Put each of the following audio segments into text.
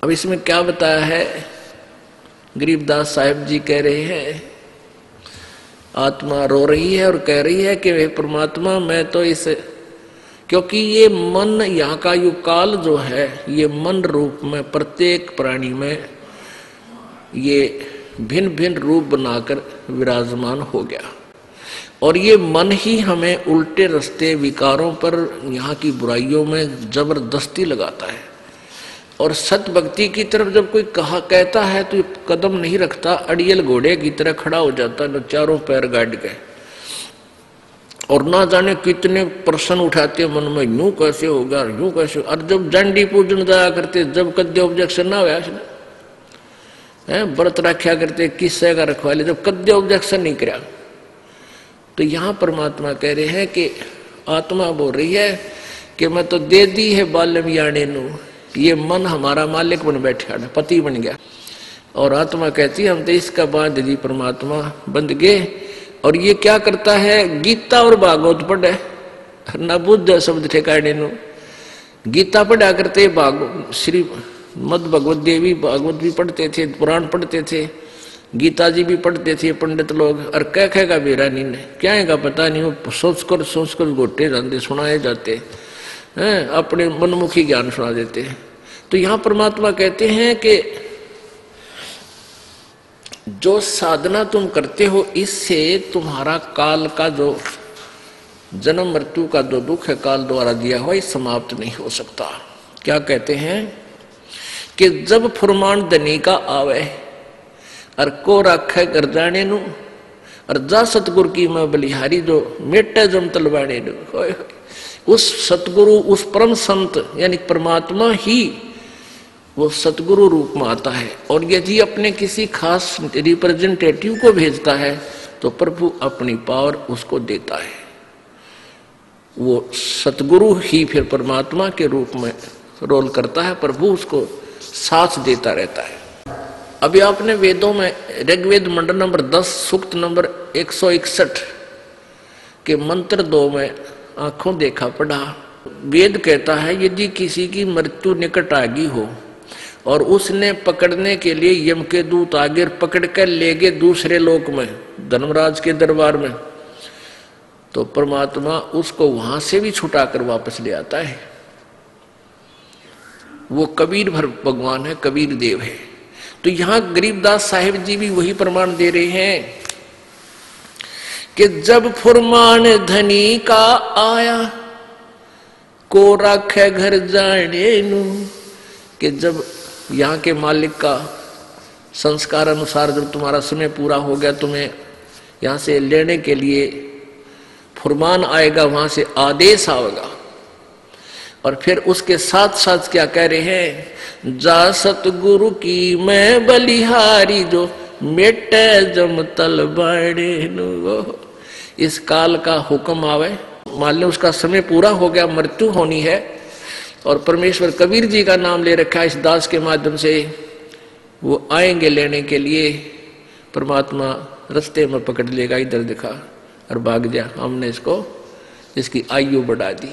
अब इसमें क्या बताया है, गरीबदास साहिब जी कह रहे हैं, आत्मा रो रही है और कह रही है कि वे परमात्मा मैं तो इस, क्योंकि ये मन यहाँ का युग काल जो है ये मन रूप में प्रत्येक प्राणी में ये भिन्न भिन्न रूप बनाकर विराजमान हो गया और ये मन ही हमें उल्टे रास्ते विकारों पर यहाँ की बुराइयों में जबरदस्ती लगाता है। और सत भक्ति की तरफ जब कोई कहता है तो कदम नहीं रखता, अड़ियल घोड़े की तरह खड़ा हो जाता है चारों पैर गाड़ के, और ना जाने कितने प्रश्न उठाते मन में, यूं कैसे होगा यूं कैसे। और जब जंडी पूजन जाया करते, जब कद्य ऑब्जेक्शन ना हुआ है, व्रत रखा करते किस्से का रखवा ले, जब कद्य ऑब्जेक्शन नहीं करा, तो यहाँ परमात्मा कह रहे हैं कि आत्मा बोल रही है कि मैं तो दे दी है बाल्यम याने नू, ये मन हमारा मालिक बन बैठा, पति बन गया। और आत्मा कहती है हम तो इसका बांध दी परमात्मा बंध गए। और ये क्या करता है, गीता और भागवत पढ़े न बुद्ध शब्द ठेकाने नु, गीता पढ़ा करते, श्री मद भगवत देवी भागवत भी पढ़ते थे, पुराण पढ़ते थे, गीता जी भी पढ़ते थे पंडित लोग। और कह कहेगा बेरा नहीं ने क्या है का पता नहीं, वो सोच कर गोटे जाते सुनाए जाते हैं, अपने मनमुखी ज्ञान सुना देते हैं। तो यहाँ परमात्मा कहते हैं कि जो साधना तुम करते हो इससे तुम्हारा काल का जो जन्म मृत्यु का जो दुख है काल द्वारा दिया हुआ, ये समाप्त नहीं हो सकता। क्या कहते हैं कि जब फुरमान धनी का आवे और को रखे कर जाने नु, और जा सतगुरु की मैं बलिहारी जो मेटे जम तलवाने नु, उस सतगुरु उस परम संत यानी परमात्मा ही वो सतगुरु रूप में आता है। और यदि अपने किसी खास रिप्रेजेंटेटिव को भेजता है तो प्रभु अपनी पावर उसको देता है, वो सतगुरु ही फिर परमात्मा के रूप में रोल करता है, प्रभु उसको साथ देता रहता है। अभी आपने वेदों में ऋग्वेद मंडल नंबर 10 सूक्त नंबर 161 के मंत्र 2 में आंखों देखा पढ़ा। वेद कहता है यदि किसी की मृत्यु निकट आ गई हो और उसने पकड़ने के लिए यम के दूत आगे पकड़ कर ले गए दूसरे लोक में धर्मराज के दरबार में, तो परमात्मा उसको वहां से भी छुटा कर वापस ले आता है। वो कबीर भगवान है, कबीर देव है। तो यहां गरीबदास साहिब जी भी वही प्रमाण दे रहे हैं कि जब फुरमान धनी का आया को राखे घर जाने नू, कि जब यहाँ के मालिक का संस्कार अनुसार जब तुम्हारा समय पूरा हो गया, तुम्हें यहाँ से लेने के लिए फुरमान आएगा, वहां से आदेश आएगा। और फिर उसके साथ साथ क्या कह रहे हैं, जा सतगुरु की मैं बलिहारी जो मेटे जम तल बाड़े नु। इस काल का हुक्म आवे, मान लो उसका समय पूरा हो गया, मृत्यु होनी है, और परमेश्वर कबीर जी का नाम ले रखा है इस दास के माध्यम से, वो आएंगे लेने के लिए। परमात्मा रास्ते में पकड़ लेगा, इधर दिखा और भाग जा, हमने इसको इसकी आयु बढ़ा दी।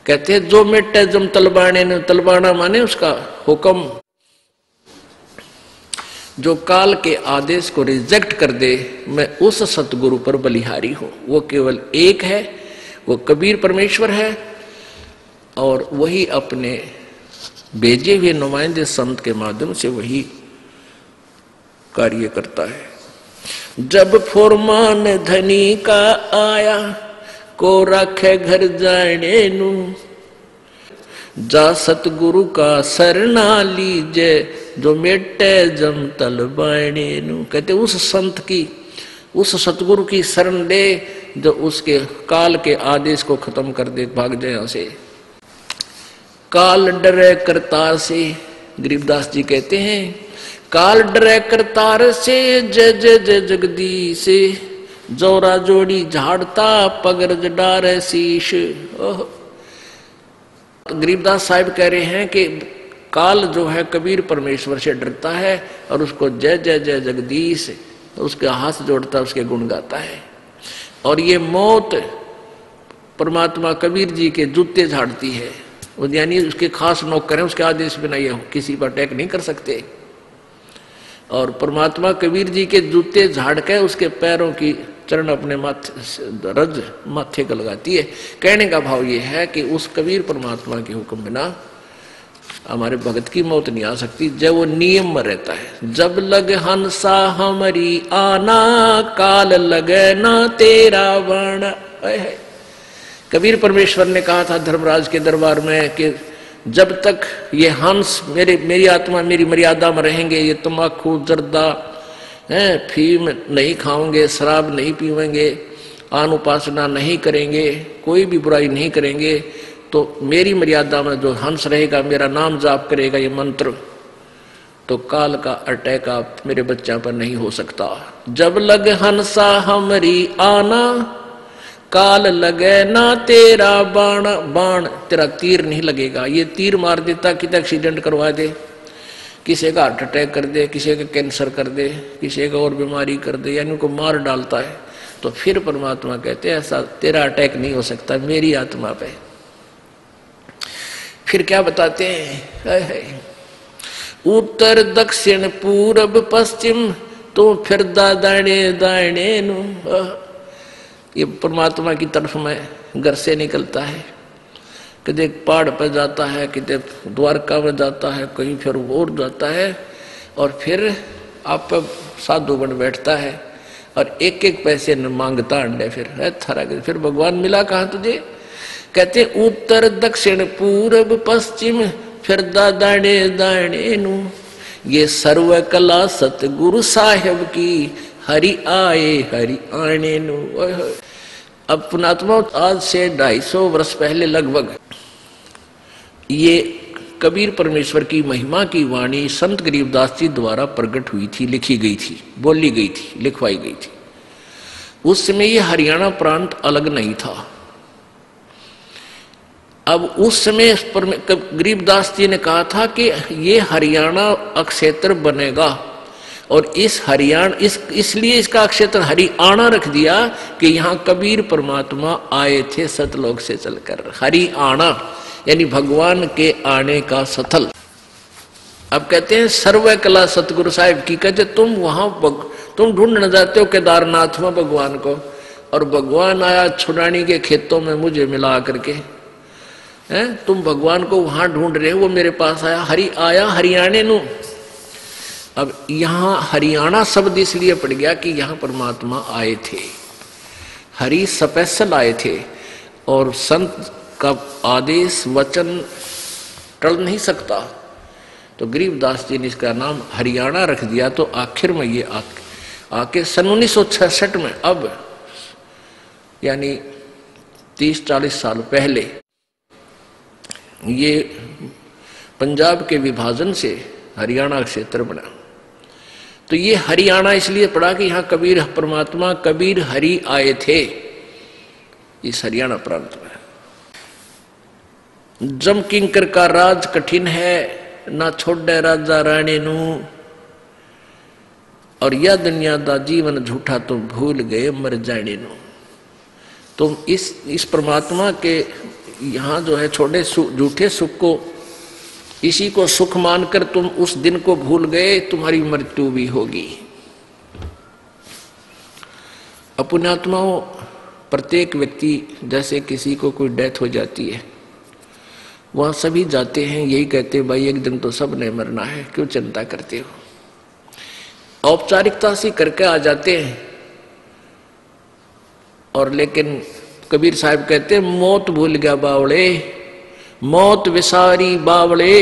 कहते हैं जो मेटे जम तलबाने ने, तलबाना माने उसका हुक्म, जो काल के आदेश को रिजेक्ट कर दे, मैं उस सतगुरु पर बलिहारी हूं। वो केवल एक है, वो कबीर परमेश्वर है, और वही अपने भेजे हुए नुमाइंदे संत के माध्यम से वही कार्य करता है। जब फुरमान धनी का आया को रखे घर जाने नू, जा सतगुरु का शरणा लीजे जो मेटे जम तल बाणे नू। कहते उस संत की, उस सतगुरु की शरण ले जो उसके काल के आदेश को खत्म कर दे, भाग जाए यहां से। काल डरे करतार से, गरीबदास जी कहते हैं काल डरे करतार से जय जय जय जगदीश, जोरा जोड़ी झाड़ता पगरज डारे शीश। गरीबदास साहिब कह रहे हैं कि काल जो है कबीर परमेश्वर से डरता है और उसको जय जय जय जगदीश, उसके हाथ जोड़ता है, उसके गुण गाता है। और ये मौत परमात्मा कबीर जी के जूते झाड़ती है, यानी उसके खास नौकर हैं, उसके आदेश बिना ये किसी पर अटैक नहीं कर सकते। और परमात्मा कबीर जी के जूते झाड़ के उसके पैरों की चरण अपने माथे रज माथे को लगाती है। कहने का भाव ये है कि उस कबीर परमात्मा के हुक्म बिना हमारे भगत की मौत नहीं आ सकती, जब वो नियम में रहता है। जब लग हंसा हमारी आना, काल लगे ना तेरा बाण। कबीर परमेश्वर ने कहा था धर्मराज के दरबार में कि जब तक ये हंस मेरी आत्मा मेरी मर्यादा में रहेंगे, ये तम्बाकू जर्दा फीम नहीं खाओगे, शराब नहीं पीवेंगे, आन उपासना नहीं करेंगे, कोई भी बुराई नहीं करेंगे, तो मेरी मर्यादा में जो हंस रहेगा, मेरा नाम जाप करेगा ये मंत्र, तो काल का अटैक आप मेरे बच्चा पर नहीं हो सकता। जब लग हंसा हमारी आना, काल लगे ना तेरा बाण। बाण तेरा तीर नहीं लगेगा। ये तीर मार देता, कितना एक्सीडेंट करवा दे, किसी का हार्ट अटैक कर दे, किसी का कैंसर कर दे, किसी का और बीमारी कर दे, यानी उनको मार डालता है। तो फिर परमात्मा कहते हैं ऐसा तेरा अटैक नहीं हो सकता मेरी आत्मा पे। फिर क्या बताते हैं, उत्तर दक्षिण पूरब पश्चिम तो फिर दाने दाने नु। ये परमात्मा की तरफ में घर से निकलता है, कदे पहाड़ पर जाता है, कदे द्वारका में जाता है, कहीं फिर और जाता है, और फिर आप साधु बन बैठता है और एक एक पैसे न मांगता अंडे। फिर भगवान मिला कहाँ तुझे? कहते उत्तर दक्षिण पूरब पश्चिम फिर दाने दाने नु। ये सर्व कला सतगुरु साहेब की, हरि आए हरि आने नु। अब पुणात्मा आज से 250 वर्ष पहले लगभग ये कबीर परमेश्वर की महिमा की वाणी संत गरीबदास जी द्वारा प्रकट हुई थी, लिखी गई थी, बोली गई थी, लिखवाई गई थी। उस समय ये हरियाणा प्रांत अलग नहीं था। अब उस समय गरीबदास जी ने कहा था कि ये हरियाणा अक्षेत्र बनेगा, और इस हरियाणा इसलिए इसका क्षेत्र हरियाणा रख दिया कि यहाँ कबीर परमात्मा आए थे सतलोक से चलकर। हरियाणा यानी भगवान के आने का स्थल। अब कहते हैं सर्व कला सतगुरु साहिब की। कहते तुम वहां तुम ढूंढने जाते हो केदारनाथ में भगवान को, और भगवान आया छुड़ानी के खेतों में मुझे मिला करके। तुम भगवान को वहां ढूंढ रहे हो, वो मेरे पास आया हरियाणे नु। अब यहाँ हरियाणा शब्द इसलिए पड़ गया कि यहाँ परमात्मा आए थे, हरि स्पेशल आए थे, और संत का आदेश वचन टल नहीं सकता। तो गरीबदास जी ने इसका नाम हरियाणा रख दिया। तो आखिर में ये आके सन 1966 में, अब यानी 30-40 साल पहले, ये पंजाब के विभाजन से हरियाणा क्षेत्र बना। तो ये हरियाणा इसलिए पड़ा कि यहाँ कबीर परमात्मा कबीर हरि आए थे इस हरियाणा प्रांत में। जम किंकर का राज कठिन है, ना छोड़े राजा रानी नू, और यह दुनिया दा जीवन झूठा तो भूल गए मर जाने नू। तुम इस परमात्मा के यहाँ जो है छोटे झूठे सुख को, इसी को सुख मानकर तुम उस दिन को भूल गए, तुम्हारी मृत्यु भी होगी। अपनात्माओं, प्रत्येक व्यक्ति जैसे किसी को कोई डेथ हो जाती है, वहां सभी जाते हैं, यही कहते हैं भाई एक दिन तो सब ने मरना है, क्यों चिंता करते हो। औपचारिकता से करके आ जाते हैं, और लेकिन कबीर साहब कहते हैं मौत भूल गया बावड़े, मौत विसारी बावड़े,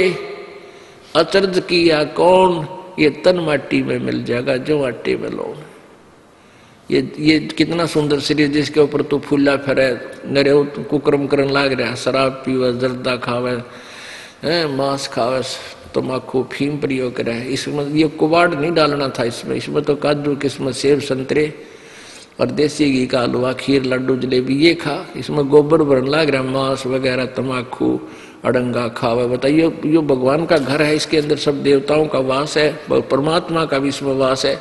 अचरज किया कौन, ये तन माटी में मिल जाएगा जो आटे में लो। ये कितना सुंदर शरीर जिसके ऊपर तू फूला फिरे, नरे कुकर्म करन लाग रहा, शराब पीवे, जर्दा खावे, मांस खावे, तम्बाकू फीम प्रयोग करे। इसमें ये कुबाड़ नहीं डालना था, इसमें तो काजू किस्मत सेब संतरे और देसी घी का हलवा खीर लड्डू जलेबी ये खा। इसमें गोबर भरन लाग रहा, मांस वगैरह तम्बाकू अड़ंगा खावे। बताइए ये भगवान का घर है, इसके अंदर सब देवताओं का वास है, परमात्मा का भी इसमें वास है।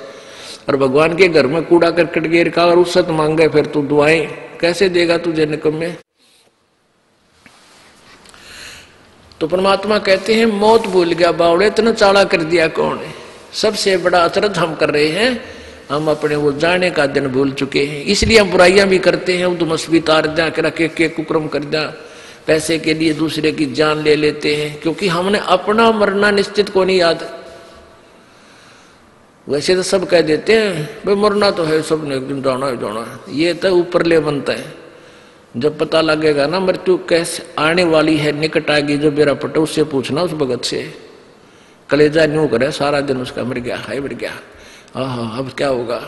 और भगवान के घर में कूड़ा करकट गिर का और उसत मांगे, फिर तू दुआएं कैसे देगा तुझे निकम्मे। तो परमात्मा कहते हैं मौत भूल गया बावड़े, इतना चाला कर दिया कौन है। सबसे बड़ा अचरज हम कर रहे हैं, हम अपने वो जाने का दिन भूल चुके हैं। इसलिए हम बुराइयां भी करते हैं, उधमस भी तार दिया कर के कुक्रम कर दिया, पैसे के लिए दूसरे की जान ले लेते हैं, क्योंकि हमने अपना मरना निश्चित को नहीं याद। वैसे तो सब कह देते हैं भाई मरना तो है, सबने एक दिन जाना है जाना है, ये तो ऊपर ले बनता है। जब पता लगेगा ना मृत्यु कैसे आने वाली है, निकट आएगी, जो मेरा पट उससे पूछना, उस भगत से। कलेजा न्यू करे सारा दिन उसका, मर गया है मर गया, हाँ अब क्या होगा।